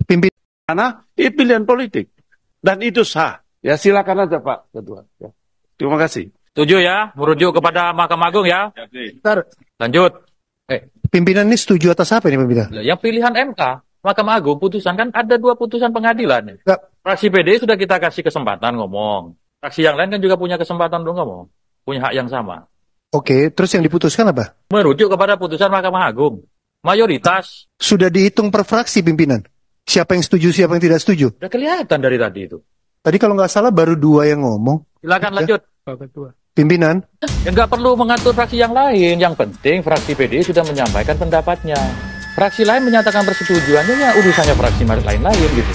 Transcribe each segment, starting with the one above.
Pimpin Karena itu pilihan politik. Dan itu sah. Ya silakan aja Pak Ketua. Ya. Terima kasih. Setuju ya, merujuk kepada Mahkamah Agung ya. Bentar, Lanjut. pimpinan ini setuju atas apa ini pimpinan? Yang pilihan MK, Mahkamah Agung, putusan kan ada 2 putusan pengadilan. Enggak. Fraksi PD sudah kita kasih kesempatan ngomong. Fraksi yang lain kan juga punya kesempatan untuk ngomong. Punya hak yang sama. Oke, terus yang diputuskan apa? Merujuk kepada putusan Mahkamah Agung. Mayoritas. Sudah dihitung per fraksi pimpinan. Siapa yang setuju, siapa yang tidak setuju. Udah kelihatan dari tadi itu. Tadi kalau nggak salah baru 2 yang ngomong. Silakan Ya. lanjut. Pimpinan, Ya nggak perlu mengatur fraksi yang lain. Yang penting fraksi PD sudah menyampaikan pendapatnya. Fraksi lain menyatakan persetujuannya, ya urusannya fraksi lain-lain gitu.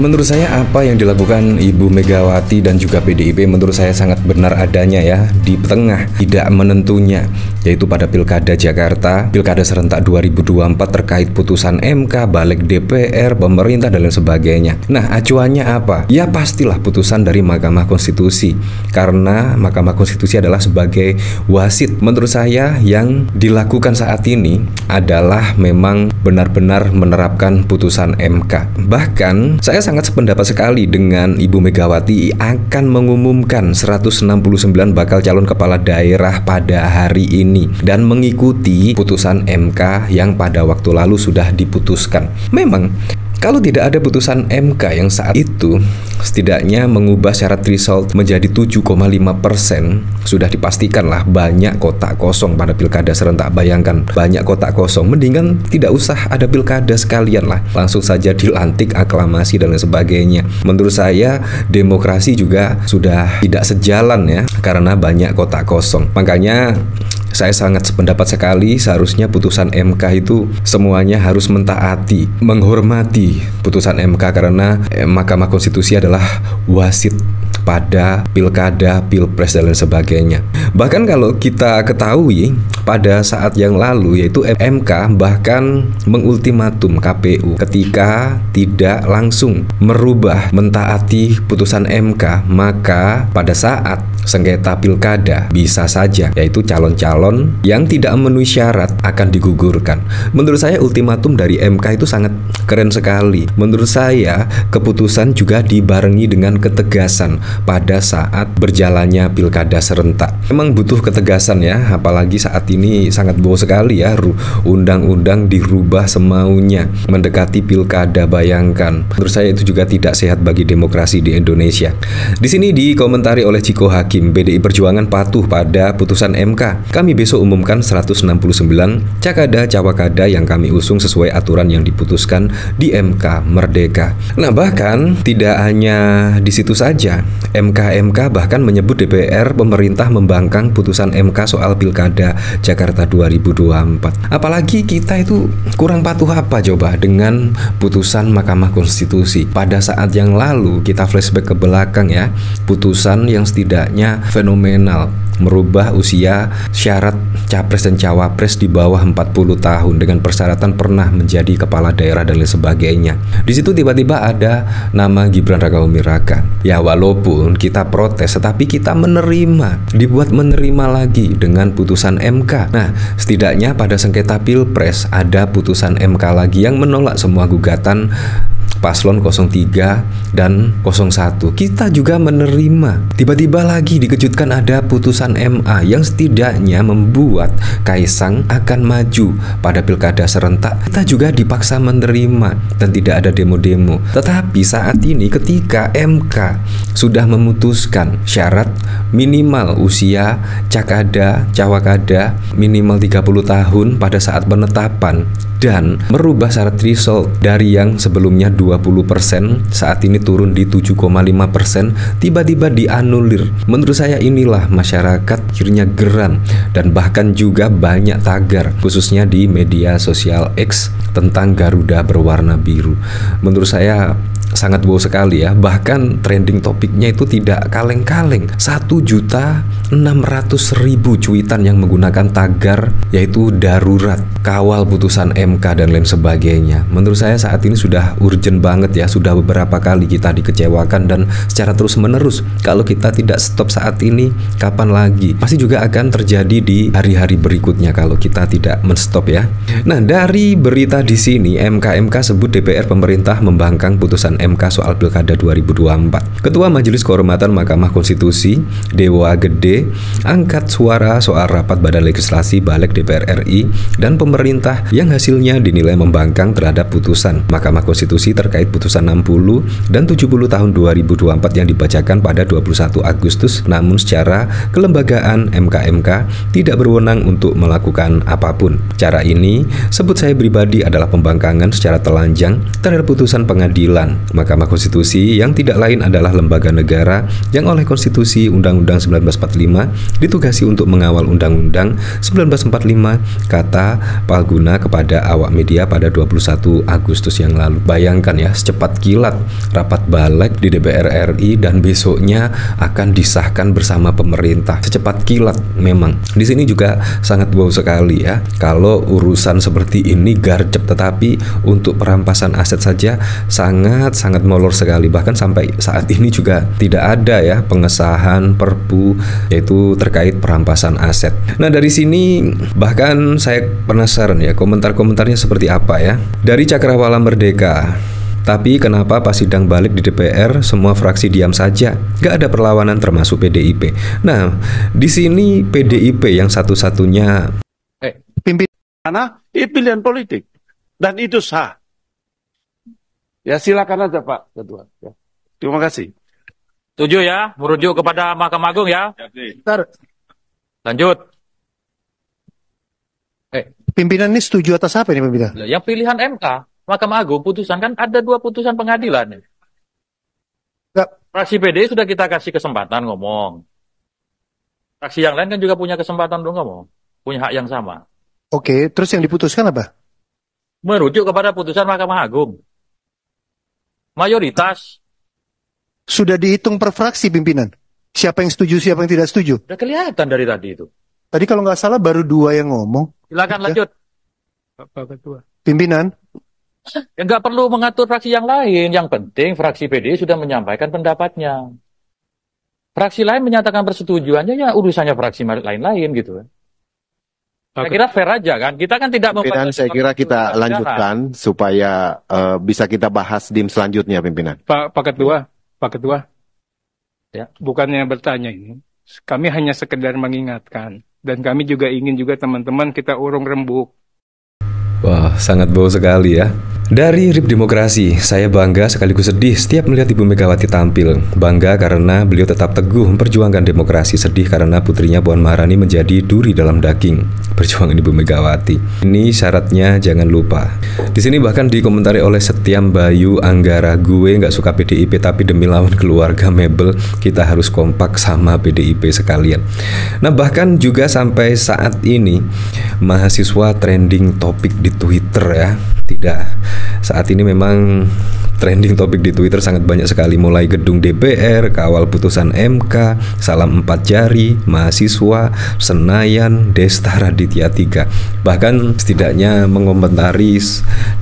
Menurut saya apa yang dilakukan Ibu Megawati dan juga PDIP menurut saya sangat benar adanya ya, di tengah tidak menentunya, yaitu pada Pilkada Jakarta, Pilkada serentak 2024 terkait putusan MK, balik DPR, pemerintah dan lain sebagainya. Nah, acuannya apa? Ya pastilah putusan dari Mahkamah Konstitusi, karena Mahkamah Konstitusi adalah sebagai wasit. Menurut saya yang dilakukan saat ini adalah memang benar-benar menerapkan putusan MK. Bahkan saya sangat sependapat sekali dengan Ibu Megawati akan mengumumkan 169 bakal calon kepala daerah pada hari ini dan mengikuti putusan MK yang pada waktu lalu sudah diputuskan. Memang kalau tidak ada putusan MK yang saat itu setidaknya mengubah syarat threshold menjadi 7,5%, sudah dipastikanlah banyak kotak kosong pada pilkada serentak. Bayangkan banyak kotak kosong, mendingan tidak usah ada pilkada sekalian lah, langsung saja dilantik, aklamasi dan lain sebagainya. Menurut saya demokrasi juga sudah tidak sejalan ya, karena banyak kotak kosong. Makanya saya sangat sependapat sekali, seharusnya putusan MK itu semuanya harus mentaati, menghormati putusan MK, karena Mahkamah Konstitusi adalah wasit pada pilkada, pilpres dan lain sebagainya. Bahkan kalau kita ketahui pada saat yang lalu, yaitu MK bahkan mengultimatum KPU ketika tidak langsung merubah, mentaati putusan MK, maka pada saat sengketa pilkada bisa saja, yaitu calon-calon yang tidak memenuhi syarat akan digugurkan. Menurut saya ultimatum dari MK itu sangat keren sekali. Menurut saya keputusan juga dibarengi dengan ketegasan pada saat berjalannya pilkada serentak. Memang butuh ketegasan ya, apalagi saat ini sangat bohong sekali ya, undang-undang dirubah semaunya mendekati pilkada. Bayangkan, menurut saya itu juga tidak sehat bagi demokrasi di Indonesia. Di sini dikomentari oleh Ciko Hakim, PDI Perjuangan patuh pada putusan MK. Kami besok umumkan 169 cakada cawakada yang kami usung sesuai aturan yang diputuskan di MK Merdeka. Nah, bahkan tidak hanya di situ saja, MK bahkan menyebut DPR pemerintah membangkang putusan MK soal Pilkada Jakarta 2024. Apalagi kita itu kurang patuh apa coba dengan putusan Mahkamah Konstitusi. Pada saat yang lalu kita flashback ke belakang ya, putusan yang setidaknya fenomenal, merubah usia syarat capres dan cawapres di bawah 40 tahun dengan persyaratan pernah menjadi kepala daerah dan lain sebagainya. Di situ tiba-tiba ada nama Gibran Rakabuming Raka. Ya walaupun kita protes, tetapi kita menerima, dibuat menerima lagi dengan putusan MK. Nah, setidaknya pada sengketa Pilpres ada putusan MK lagi yang menolak semua gugatan paslon 03 dan 01. Kita juga menerima. Tiba-tiba lagi dikejutkan ada putusan MA yang setidaknya membuat Kaisang akan maju pada pilkada serentak. Kita juga dipaksa menerima dan tidak ada demo-demo. Tetapi saat ini ketika MK sudah memutuskan syarat minimal usia cakada, cawakada minimal 30 tahun pada saat penetapan dan merubah syarat threshold dari yang sebelumnya 20% saat ini turun di 7,5%, tiba-tiba dianulir. Menurut saya inilah masyarakat akhirnya geram dan bahkan juga banyak tagar khususnya di media sosial X tentang Garuda berwarna biru. Menurut saya sangat wow sekali ya. Bahkan trending topiknya itu tidak kaleng-kaleng. 1.600.000 cuitan yang menggunakan tagar yaitu darurat, kawal putusan MK dan lain sebagainya. Menurut saya saat ini sudah urgent banget ya. Sudah beberapa kali kita dikecewakan dan secara terus menerus. Kalau kita tidak stop saat ini, kapan lagi? Pasti juga akan terjadi di hari-hari berikutnya kalau kita tidak menstop ya. Nah, dari berita di sini MK sebut DPR pemerintah membangkang putusan MK soal Pilkada 2024. Ketua Majelis Kehormatan Mahkamah Konstitusi Dewa Gede angkat suara soal rapat Badan Legislasi Balik DPR RI dan pemerintah yang hasilnya dinilai membangkang terhadap putusan Mahkamah Konstitusi terkait putusan 60 dan 70 tahun 2024 yang dibacakan pada 21 Agustus. Namun secara kelembagaan MK tidak berwenang untuk melakukan apapun. Cara ini sebut saya pribadi adalah pembangkangan secara telanjang terhadap putusan pengadilan. Mahkamah Konstitusi yang tidak lain adalah lembaga negara yang oleh Konstitusi Undang-Undang 1945 ditugasi untuk mengawal Undang-Undang 1945, kata Palguna kepada awak media pada 21 Agustus yang lalu. Bayangkan ya, secepat kilat rapat balik di DPR RI dan besoknya akan disahkan bersama pemerintah. Secepat kilat memang. Di sini juga sangat wow sekali ya. Kalau urusan seperti ini garcep, tetapi untuk perampasan aset saja sangat molor sekali. Bahkan sampai saat ini juga tidak ada ya pengesahan Perpu yaitu terkait perampasan aset. Nah, dari sini bahkan saya penasaran ya komentar-komentarnya seperti apa ya. Dari Cakrawala Merdeka, tapi kenapa pas sidang balik di DPR semua fraksi diam saja? Gak ada perlawanan termasuk PDIP. Nah, di sini PDIP yang satu-satunya Karena itu pilihan politik dan itu sah. Ya silakan aja Pak Ketua. Ya. Terima kasih. Setuju ya, merujuk kepada Mahkamah Agung ya. Bentar, Lanjut. pimpinan ini setuju atas apa ini pimpinan? Yang pilihan MK, Mahkamah Agung putusan kan ada 2 putusan pengadilan. Enggak. Fraksi PD sudah kita kasih kesempatan ngomong. Fraksi yang lain kan juga punya kesempatan untuk ngomong, punya hak yang sama. Oke, terus yang diputuskan apa? Merujuk kepada putusan Mahkamah Agung. Mayoritas. Sudah dihitung per fraksi pimpinan. Siapa yang setuju, siapa yang tidak setuju? Udah kelihatan dari tadi itu. Tadi kalau nggak salah baru 2 yang ngomong. Silakan Ya. lanjut. Pak Ketua. Ya, Pimpinan, nggak perlu mengatur fraksi yang lain. Yang penting fraksi PD sudah menyampaikan pendapatnya. Fraksi lain menyatakan persetujuannya, ya urusannya fraksi lain-lain gitu. Saya kira fair aja kan. Kita kan tidak Pimpinan, saya kira kita lanjutkan supaya bisa kita bahas dim selanjutnya, pimpinan. Pak Ketua. Ya. Bukannya bertanya ini. Kami hanya sekedar mengingatkan. Dan kami juga ingin juga teman-teman kita urung rembuk. Wah, sangat bau sekali ya. Dari RIP Demokrasi, saya bangga sekaligus sedih setiap melihat Ibu Megawati tampil. Bangga karena beliau tetap teguh memperjuangkan demokrasi, sedih karena putrinya Puan Maharani menjadi duri dalam daging perjuangan Ibu Megawati. Ini syaratnya jangan lupa. Di sini bahkan dikomentari oleh Setiam Bayu Anggara, gue nggak suka PDIP tapi demi lawan keluarga Mebel kita harus kompak sama PDIP sekalian. Nah, bahkan juga sampai saat ini mahasiswa trending topik di Twitter ya. Tidak, saat ini memang trending topik di Twitter sangat banyak sekali, mulai gedung DPR, kawal putusan MK, salam 4 jari, mahasiswa, Senayan, Desta Raditya 3. Bahkan setidaknya mengomentari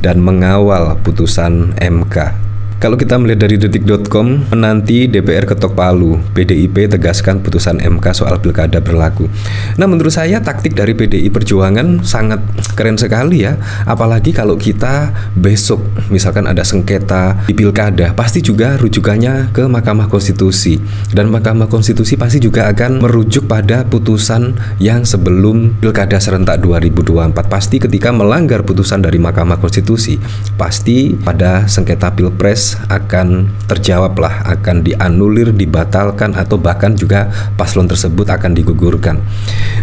dan mengawal putusan MK. Kalau kita melihat dari detik.com, menanti DPR ketok palu, PDIP tegaskan putusan MK soal pilkada berlaku. Nah, menurut saya taktik dari PDI Perjuangan sangat keren sekali ya. Apalagi kalau kita besok misalkan ada sengketa di pilkada, pasti juga rujukannya ke Mahkamah Konstitusi. Dan Mahkamah Konstitusi pasti juga akan merujuk pada putusan yang sebelum pilkada serentak 2024. Pasti ketika melanggar putusan dari Mahkamah Konstitusi, pasti pada sengketa pilpres akan terjawablah, akan dianulir, dibatalkan, atau bahkan juga paslon tersebut akan digugurkan.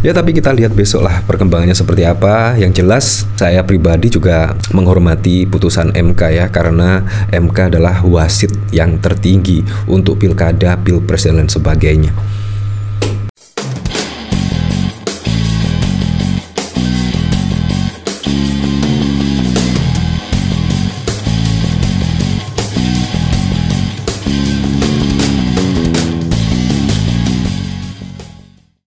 Ya, tapi kita lihat besok lah perkembangannya seperti apa. Yang jelas saya pribadi juga menghormati putusan MK ya, karena MK adalah wasit yang tertinggi untuk pilkada, pilpres dan lain sebagainya.